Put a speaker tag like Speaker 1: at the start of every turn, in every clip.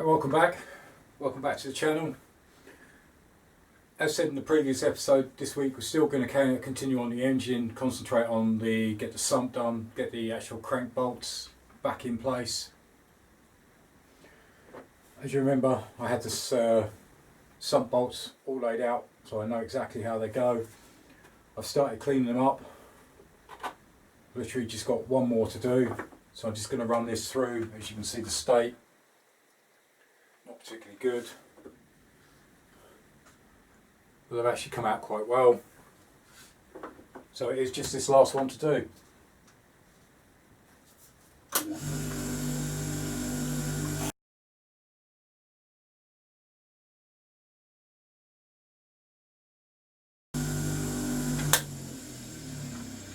Speaker 1: Right, welcome back to the channel. As said in the previous episode, this week we're still going to continue on the engine, concentrate on get the sump done, get the actual crank bolts back in place. As you remember, I had this sump bolts all laid out, so I know exactly how they go. I've started cleaning them up, literally just got one more to do, so I'm just going to run this through. As you can see, the state not particularly good, but they've actually come out quite well, so it is just this last one to do. And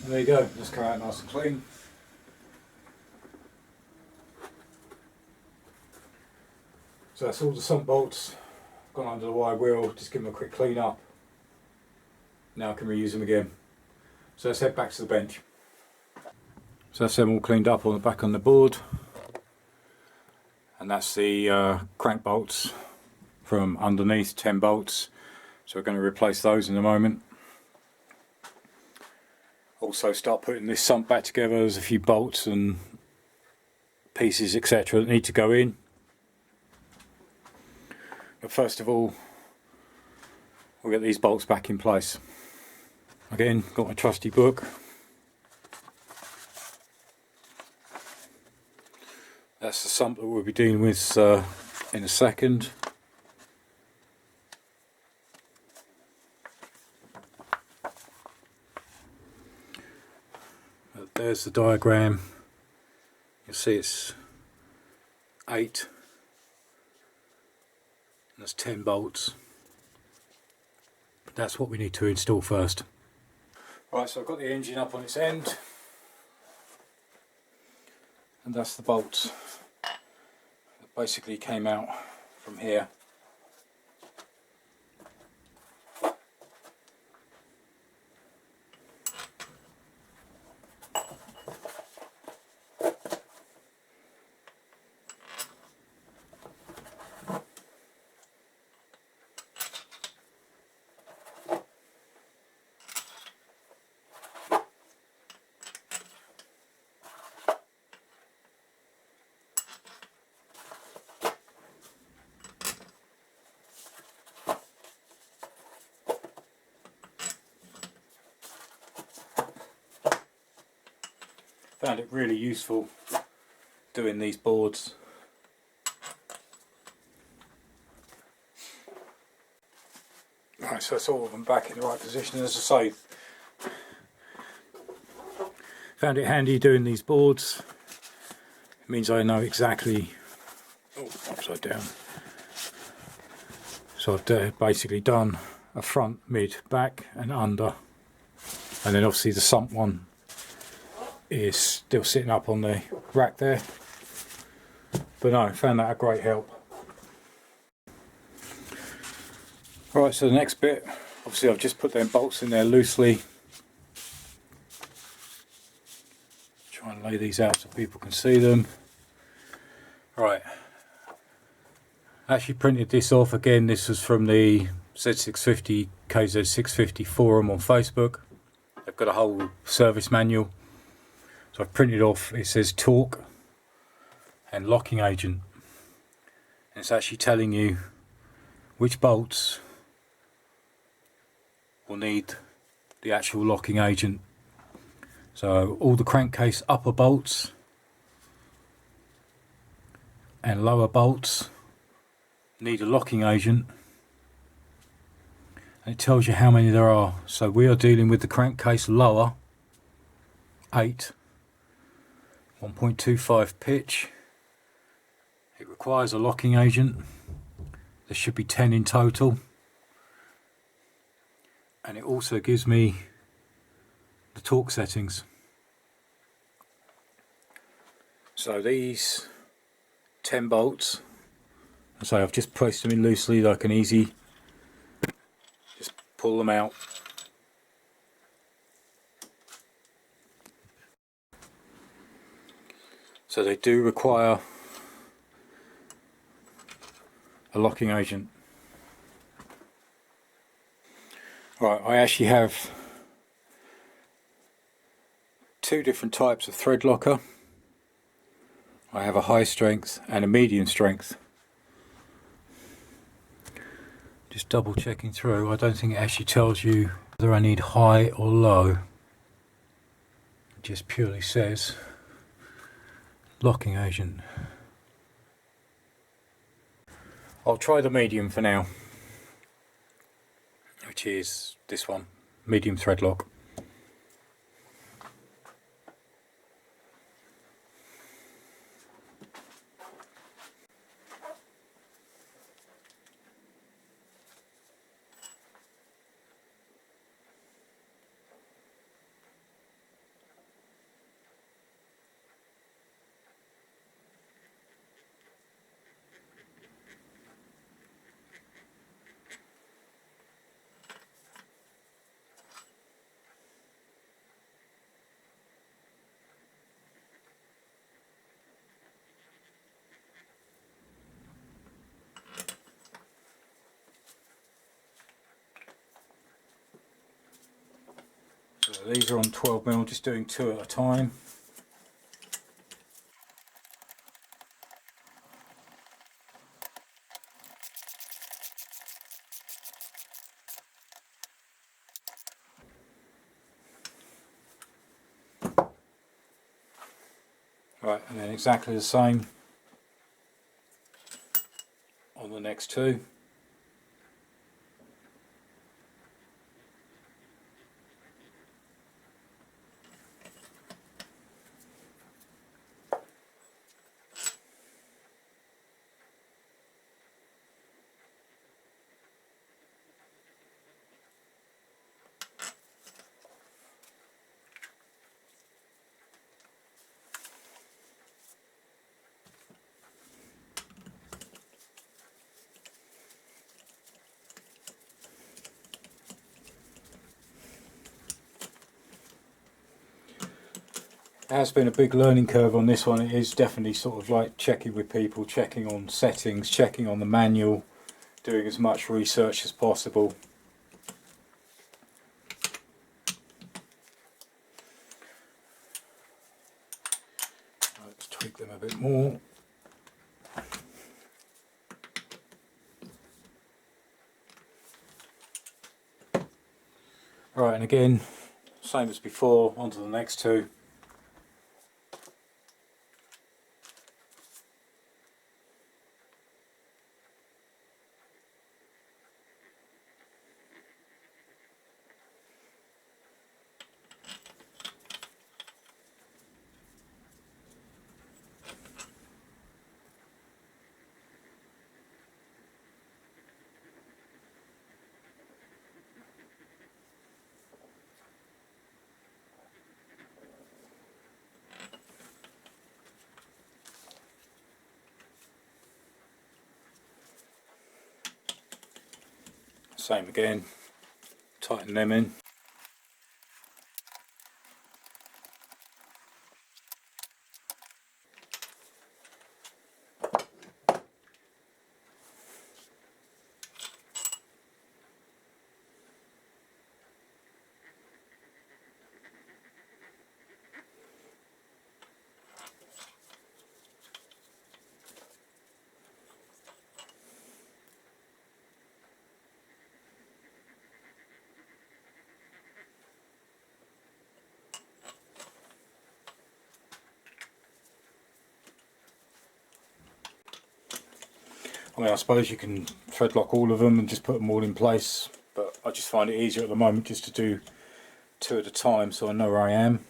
Speaker 1: there you go, just come out nice and clean. So that's all the sump bolts gone under the wide wheel. Just give them a quick clean up. Now I can reuse them again. So let's head back to the bench. So that's them all cleaned up on the back on the board, and that's the crank bolts from underneath, 10 bolts. So we're going to replace those in a moment. Also start putting this sump back together. There's a few bolts and pieces etc. that need to go in. But first of all, we'll get these bolts back in place. Again, got my trusty book. That's the sump that we'll be dealing with in a second. But there's the diagram. You'll see it's 8. That's 10 bolts. That's what we need to install first. Right, so I've got the engine up on its end, and that's the bolts that basically came out from here. Found it really useful doing these boards. Right, so that's all of them back in the right position. As I say, found it handy doing these boards. It means I know exactly. Oh, upside down. So I've basically done a front, mid, back, and under, and then obviously the sump one is still sitting up on the rack there. But no, I found that a great help. Alright, so the next bit, obviously I've just put them bolts in there loosely. Try and lay these out so people can see them. Right, I actually printed this off again. This was from the Z650 KZ650 forum on Facebook. They've got a whole service manual. So I've printed off, it says torque and locking agent, and it's actually telling you which bolts will need the actual locking agent. So all the crankcase upper bolts and lower bolts need a locking agent, and it tells you how many there are. So we are dealing with the crankcase lower, 8, 1.25 pitch. It requires a locking agent. There should be 10 in total, and it also gives me the torque settings. So these 10 bolts, so I've just placed them in loosely, like an easy, just pull them out. So they do require the locking agent. Right, I actually have two different types of thread locker. I have a high strength and a medium strength. Just double checking through, I don't think it actually tells you whether I need high or low. It just purely says locking agent. I'll try the medium for now, which is this one, medium thread lock. So these are on 12mm, just doing two at a time. Right, and then exactly the same on the next two. There has been a big learning curve on this one. It is definitely sort of like checking with people, checking on settings, checking on the manual, doing as much research as possible. Let's tweak them a bit more. Right, and again, same as before, onto the next two. Same again, tighten them in. I mean, I suppose you can thread lock all of them and just put them all in place, but I just find it easier at the moment just to do two at a time so I know where I am.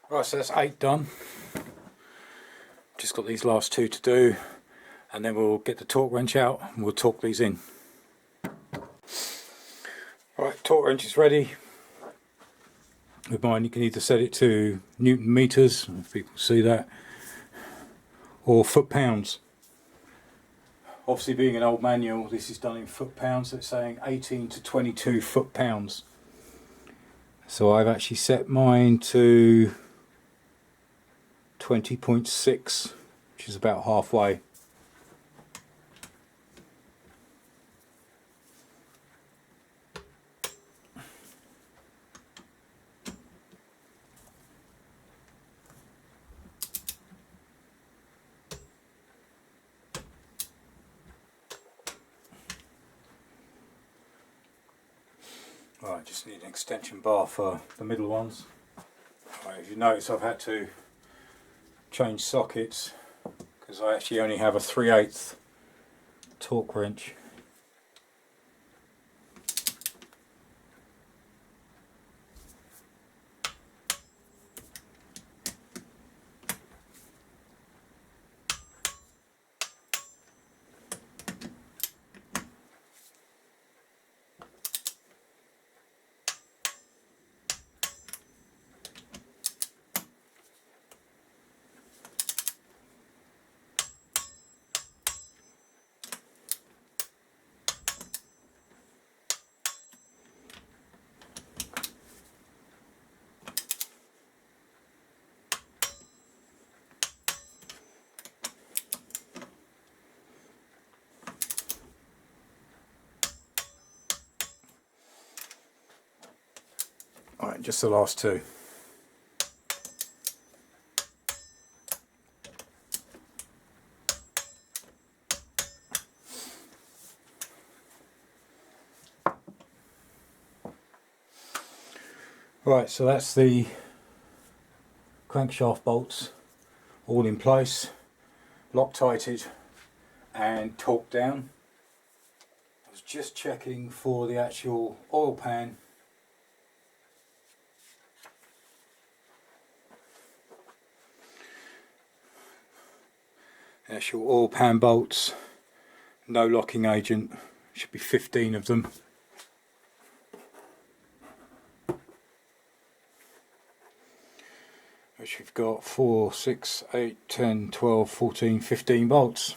Speaker 1: Right, so that's 8 done. Just got these last two to do, and then we'll get the torque wrench out and we'll torque these in. Right, torque wrench is ready. With mine you can either set it to Newton meters, if people see that, or foot pounds. Obviously, being an old manual, this is done in foot-pounds, so it's saying 18 to 22 foot-pounds. So I've actually set mine to 20.6, which is about halfway. Right, just need an extension bar for the middle ones. Right, if you notice, I've had to change sockets because I actually only have a 3/8 torque wrench. Alright, just the last two. Right, so that's the crankshaft bolts all in place, Loctited and torqued down. I was just checking for the actual oil pan. The actual oil pan bolts, no locking agent, should be 15 of them. Which we've got 4, 6, 8, 10, 12, 14, 15 bolts.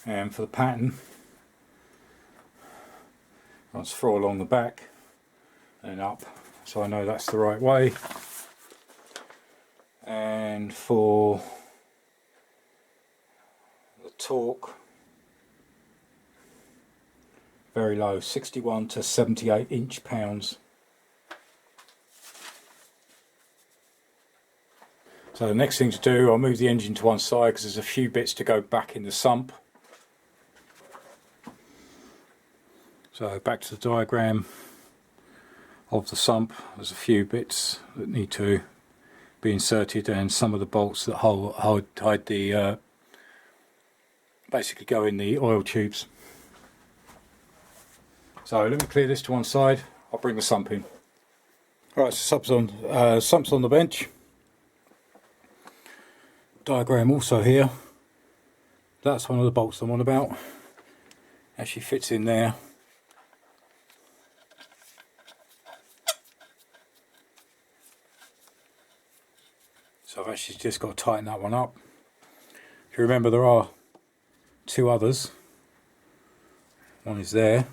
Speaker 1: And for the pattern, runs 4 along the back and up, so I know that's the right way. And for the torque, very low, 61 to 78 inch-pounds. So the next thing to do, I'll move the engine to one side because there's a few bits to go back in the sump. So back to the diagram of the sump, there's a few bits that need to be inserted and some of the bolts that hide the, basically go in the oil tubes. So let me clear this to one side, I'll bring the sump in. Alright, so sump's on the bench. Diagram also here. That's one of the bolts I'm on about. Actually fits in there. So I've actually just got to tighten that one up. If you remember, there are 2 others. One is there.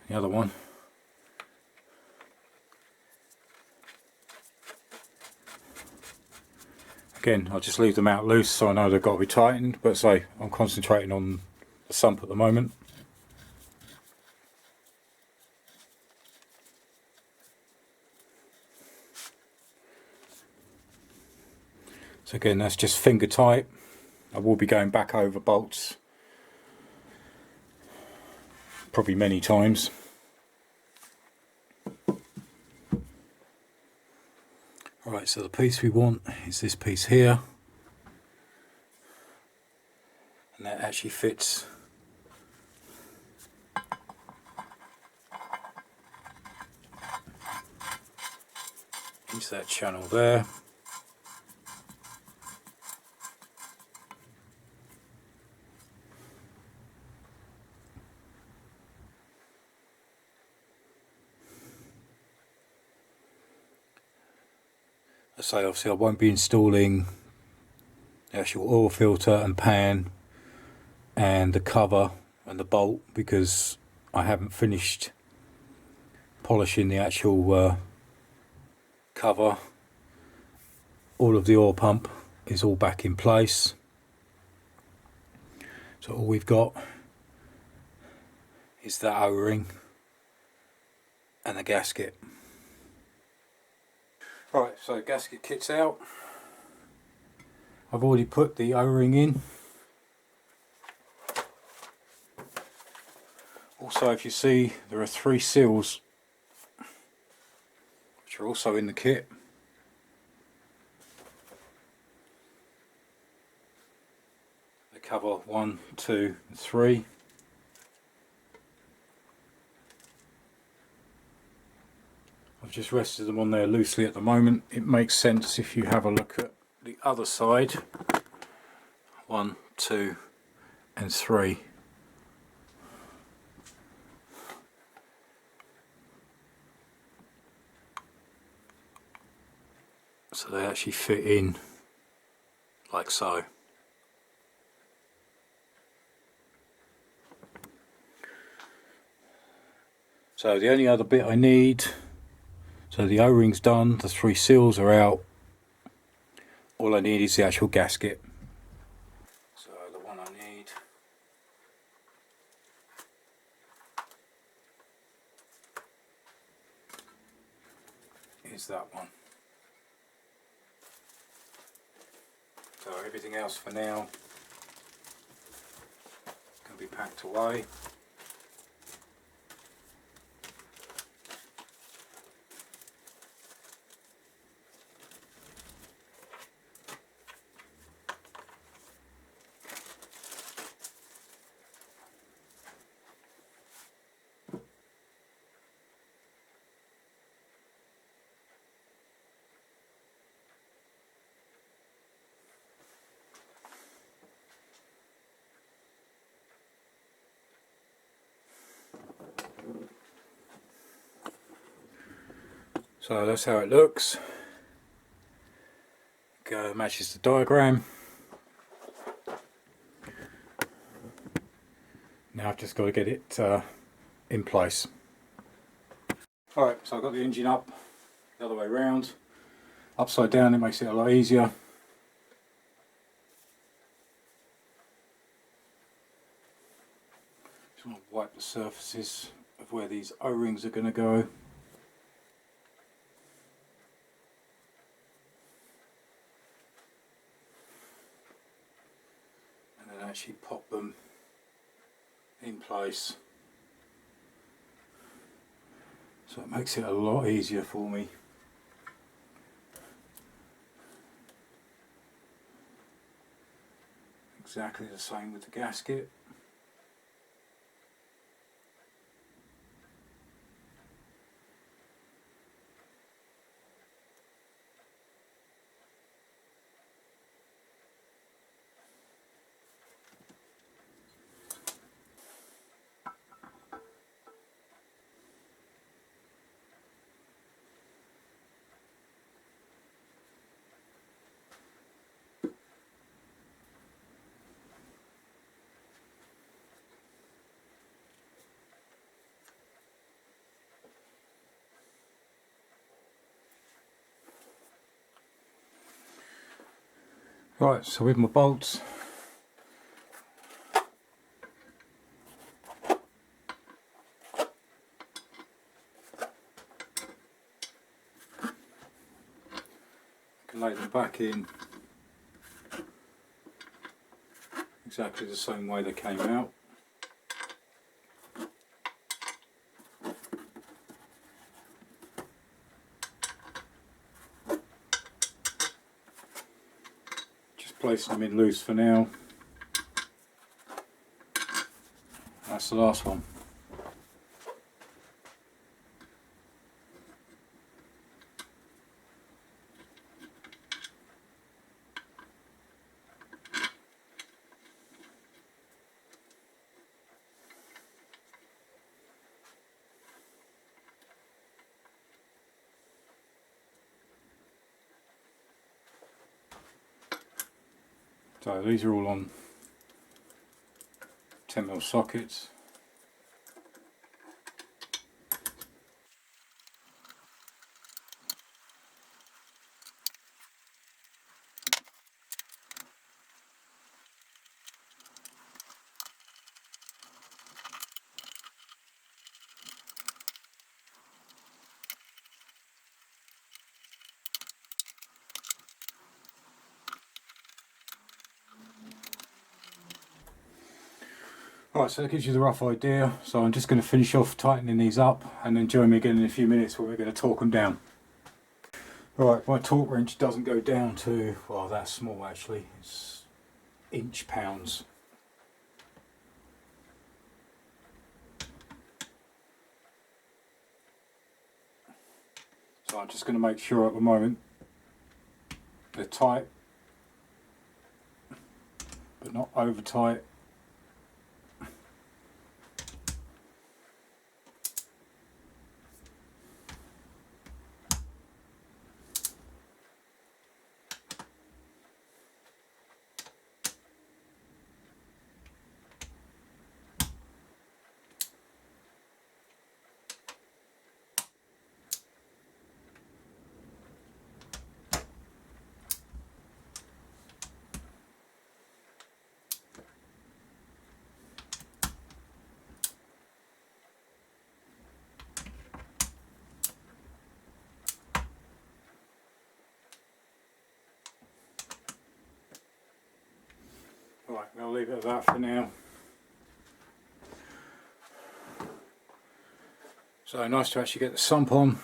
Speaker 1: The other one. Again, I'll just leave them out loose so I know they've got to be tightened, but say I'm concentrating on the sump at the moment. So again, that's just finger tight. I will be going back over bolts probably many times. Alright, so the piece we want is this piece here, and that actually fits into that channel there. I say obviously I won't be installing the actual oil filter and pan and the cover and the bolt because I haven't finished polishing the actual cover. All of the oil pump is all back in place, so all we've got is that O-ring and the gasket. Right, so gasket kit's out. I've already put the O-ring in. Also, if you see, there are 3 seals which are also in the kit. They cover 1, 2, and 3. I've just rested them on there loosely at the moment. It makes sense if you have a look at the other side. 1, 2, and 3. So they actually fit in like so. So the only other bit I need, so the O-ring's done, the 3 seals are out. All I need is the actual gasket. So the one I need is that one. So everything else for now can be packed away. So that's how it looks. Matches the diagram. Now I've just got to get it in place. Alright, so I've got the engine up the other way round. Upside down, it makes it a lot easier. Just want to wipe the surfaces of where these O-rings are going to go. Actually pop them in place, so it makes it a lot easier for me. Exactly the same with the gasket. Right, so with my bolts, I can lay them back in exactly the same way they came out. Just placing them in loose for now. That's the last one. So these are all on 10mm sockets. Right, so that gives you the rough idea. So I'm just going to finish off tightening these up and then join me again in a few minutes where we're going to torque them down. Right, my torque wrench doesn't go down to, well, that's small actually, it's inch pounds. So I'm just going to make sure at the moment they're tight, but not over tight. Right, I'll leave it at that for now. So nice to actually get the sump on.